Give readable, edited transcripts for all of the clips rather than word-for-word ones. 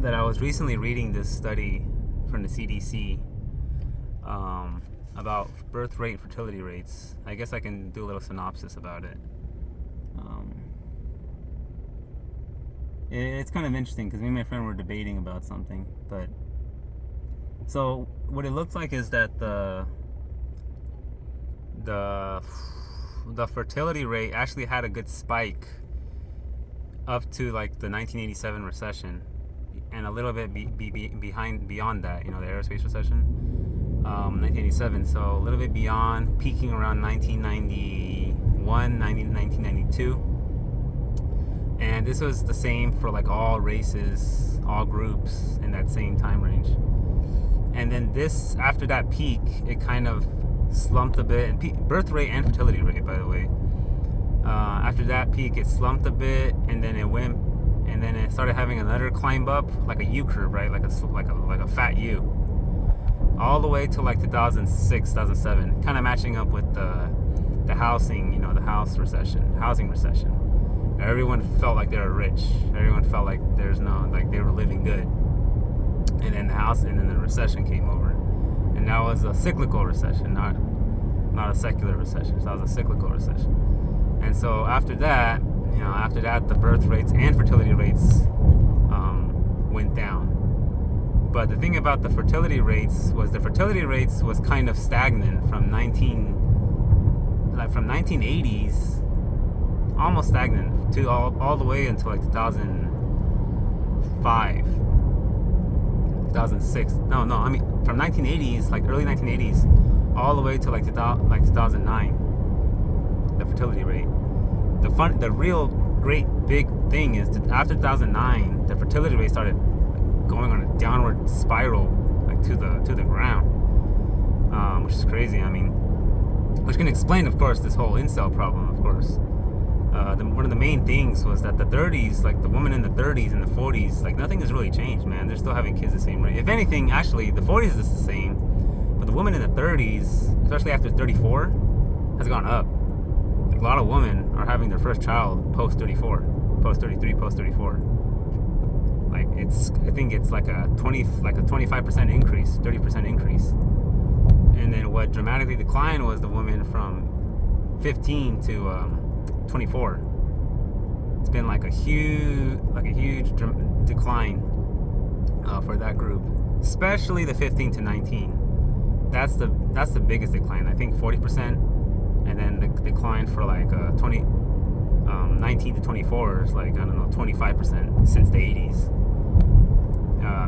that I was recently reading this study from the CDC about birth rate and fertility rates. I guess I can do a little synopsis about it. It's kind of interesting because me and my friend were debating about something. But so what it looks like is that the fertility rate actually had a good spike up to like the 1987 recession, and a little bit beyond that, the aerospace recession, 1987. So a little bit beyond, peaking around 1992. And this was the same for like all races, all groups in that same time range. And then after that peak, it kind of slumped a bit. And birth rate and fertility rate, by the way. After that peak, it slumped a bit, and then it went, and then it started having another climb up, like a U curve, right? Like a fat U, all the way to like 2006, 2007, kind of matching up with the housing, the housing recession. Everyone felt like they were rich. Everyone felt like they were living good. And then the recession came over, and that was a cyclical recession, not a secular recession. So that was a cyclical recession. And so after that, the birth rates and fertility rates went down. But the thing about the fertility rates was kind of stagnant from 1980s, almost stagnant to all the way until like 2005, 2006. No, I mean from 1980s, like early 1980s, all the way to like 2009. The fertility rate. The real great big thing is that after 2009, the fertility rate started going on a downward spiral, like to the ground, which is crazy. I mean, which can explain, of course, this whole incel problem. Of course, one of the main things was that the 30s, like the women in the 30s and the 40s, like nothing has really changed, man. They're still having kids the same rate. If anything, actually, the 40s is the same, but the women in the 30s, especially after 34, has gone up. Like a lot of women are having their first child post 34, post 33, post 34. Like I think it's like a 25% increase, 30% increase. And then what dramatically declined was the women from 15 to 24. It's been like a huge decline for that group, especially the 15 to 19. That's the biggest decline. I think 40%, and then the decline for like 19 to 24 is like, I don't know, 25% since the 80s.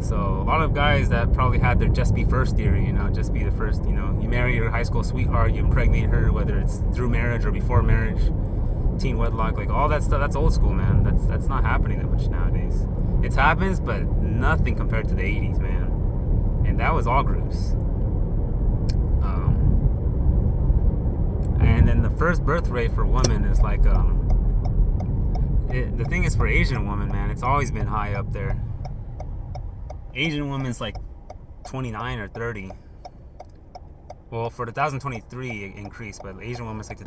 So a lot of guys that probably had their just be first theory, just be the first, you marry your high school sweetheart, you impregnate her, whether it's through marriage or before marriage, teen wedlock, like all that stuff, that's old school, man. That's not happening that much nowadays. It happens, but nothing compared to the 80s, man. And that was all groups. And then the first birth rate for women is like, the thing is for Asian women, man, it's always been high up there. Asian women's like 29 or 30. Well, for 2023 it increased, but Asian women's like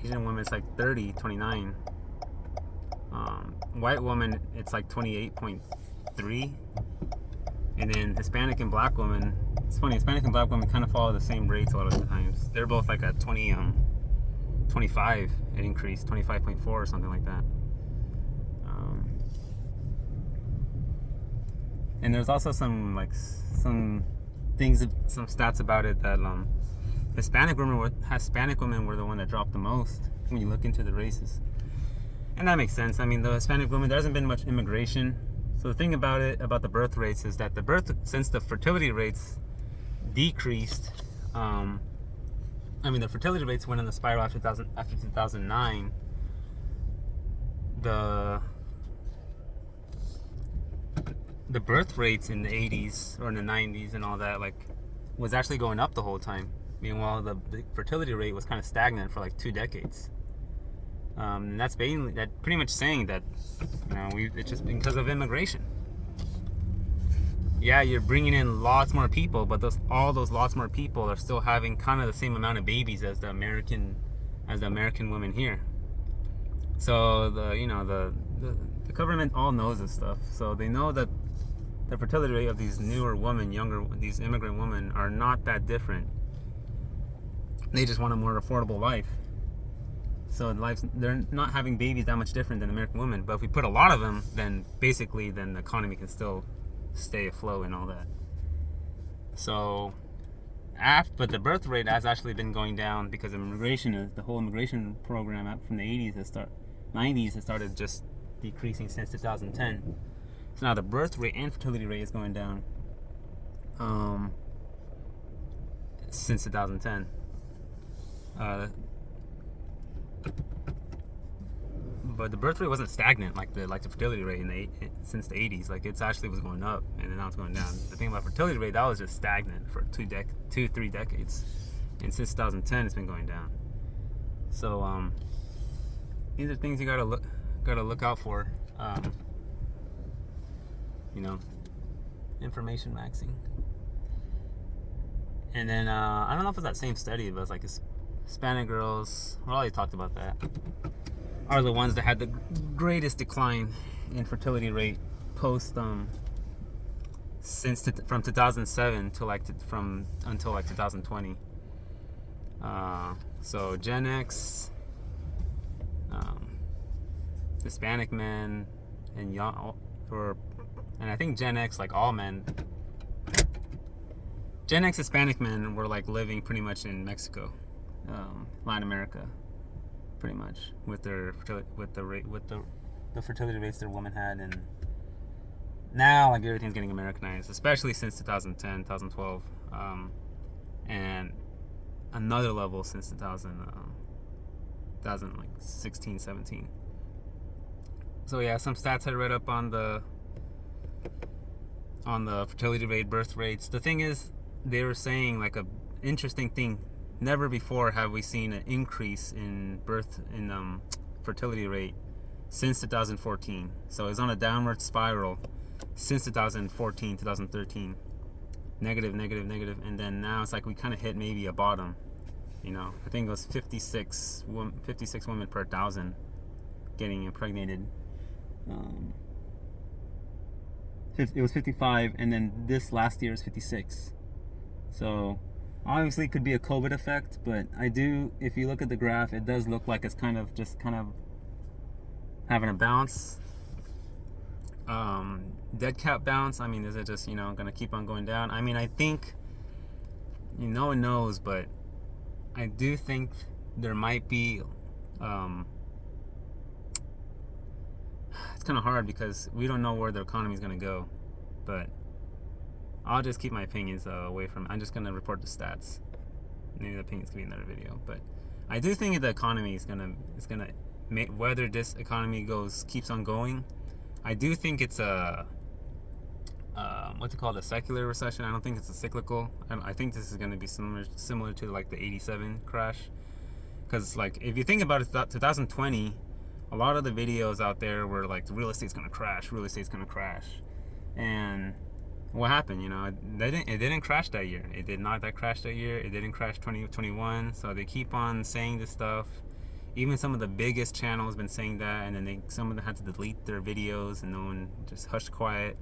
Asian women's like 30, 29. White woman, it's like 28.3. And then Hispanic and black women, it's funny, Hispanic and black women kind of follow the same rates a lot of the times. They're both like at 25, it increased, 25.4 or something like that. And there's also some stats about it that Hispanic women were the one that dropped the most when you look into the races. And that makes sense. I mean, the Hispanic women, there hasn't been much immigration. So the thing about the birth rates is that since the fertility rates decreased, the fertility rates went in the spiral after 2009. The birth rates in the 80s or in the 90s and all that, like, was actually going up the whole time. Meanwhile, the fertility rate was kind of stagnant for like 2 decades. And that's pretty much saying that, it's just because of immigration. Yeah, you're bringing in lots more people, but all those lots more people are still having kind of the same amount of babies as the American women here. So the the government all knows this stuff, so they know that the fertility rate of these newer women, these immigrant women, are not that different. They just want a more affordable life. So they're not having babies that much different than American women. But if we put a lot of them, then basically, then the economy can still stay afloat and all that. So, but the birth rate has actually been going down because the whole immigration program from the 90s has started just decreasing since 2010. So now the birth rate and fertility rate is going down since 2010. But the birth rate wasn't stagnant like the fertility rate since the 80s. Like it's actually was going up and now it's going down. The thing about fertility rate, that was just stagnant for 3 decades, and since 2010 it's been going down. So these are things you gotta look out for. Information maxing. And then I don't know if it's that same study, but it's like Hispanic girls. We already talked about that. Are the ones that had the greatest decline in fertility rate post from 2007 to until 2020. So Gen X, Hispanic men, and and I think Gen X, like all men. Gen X Hispanic men were like living pretty much in Mexico, Latin America, pretty much with the fertility rates their women had, and now like everything's getting Americanized, especially since 2010, 2012, and another level since 2016, 17. So yeah, some stats I read up on the fertility rate, birth rates. The thing is, they were saying like a interesting thing. Never before have we seen an increase in fertility rate since 2014. So it's on a downward spiral since 2014, 2013. Negative, and then now it's like we kind of hit maybe a bottom. I think it was 56 women per 1,000 getting impregnated. It was 55, and then this last year is 56. So obviously it could be a COVID effect, but if you look at the graph, it does look like it's kind of having a bounce. Dead cat bounce. I mean, is it just, gonna keep on going down? I mean, I think, no one knows, but I do think there might be, it's kind of hard because we don't know where the economy is gonna go, but I'll just keep my opinions away from it. I'm just gonna report the stats. Maybe the opinions could be another video, but I do think the economy is gonna whether this economy keeps on going. I do think it's a what's it called, a secular recession. I don't think it's a cyclical. I think this is gonna be similar to like the '87 crash, because like if you think about it, 2020, a lot of the videos out there were like real estate's gonna crash, and what happened? It didn't crash that year. It did not crash that year. It didn't crash 2021. So they keep on saying this stuff. Even some of the biggest channels been saying that, and then some of them had to delete their videos, and no one just hushed quiet.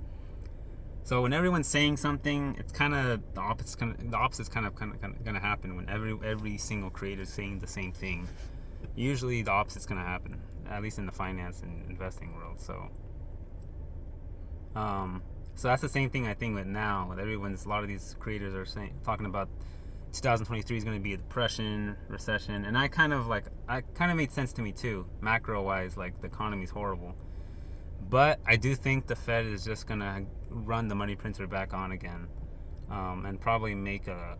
So when everyone's saying something, it's kind of the opposite's kind of gonna happen. When every single creator is saying the same thing, usually the opposite's gonna happen. At least in the finance and investing world. So that's the same thing I think with now. A lot of these creators are talking about 2023 is going to be a depression, recession, and I kind of made sense to me too, macro wise. Like the economy's horrible, but I do think the Fed is just going to run the money printer back on again, and probably make a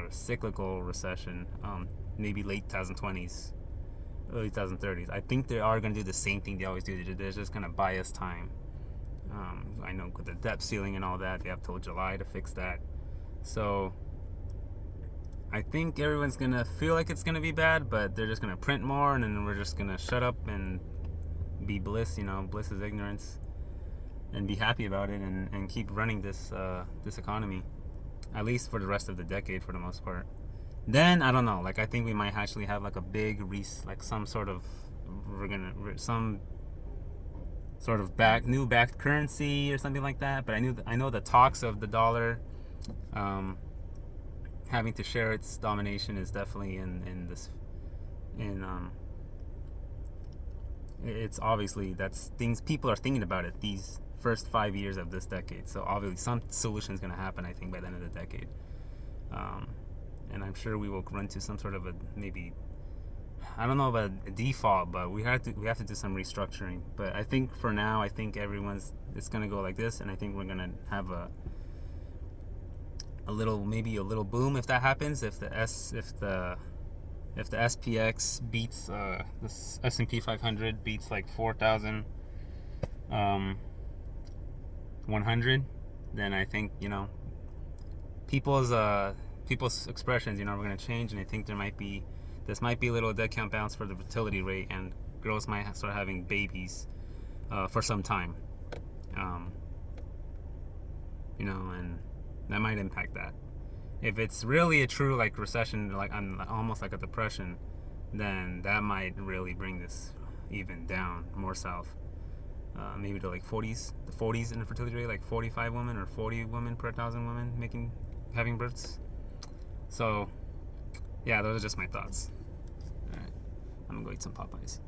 cyclical recession, maybe late 2020s, early 2030s. I think they are going to do the same thing they always do. They're just going to buy us time. I know with the debt ceiling and all that, they have till July to fix that. So I think everyone's going to feel like it's going to be bad, but they're just going to print more, and then we're just going to shut up and be bliss. Bliss is ignorance, and be happy about it, and keep running this economy, at least for the rest of the decade for the most part. Then I don't know. Like I think we might actually have like a big some sort of new backed currency or something like that. But I know the talks of the dollar having to share its domination is definitely in this in it's obviously that's things people are thinking about it these first 5 years of this decade. So obviously some solution is going to happen, I think, by the end of the decade. And I'm sure we will run to some sort of a, maybe, I don't know about a default, but we have to do some restructuring. But I think for now, I think it's going to go like this, and I think we're going to have a little boom if that happens. If the SPX beats the S&P 500 beats like 4,100, then I think, people's expressions, we're going to change, and I think this might be a little dead count bounce for the fertility rate, and girls might start having babies for some time, and that might impact that. If it's really a true like recession, like almost like a depression, then that might really bring this even down more south, maybe to like 40s, the 40s in the fertility rate, like 45 women or 40 women per 1,000 women having births. So yeah, those are just my thoughts. All right, I'm gonna go eat some Popeyes.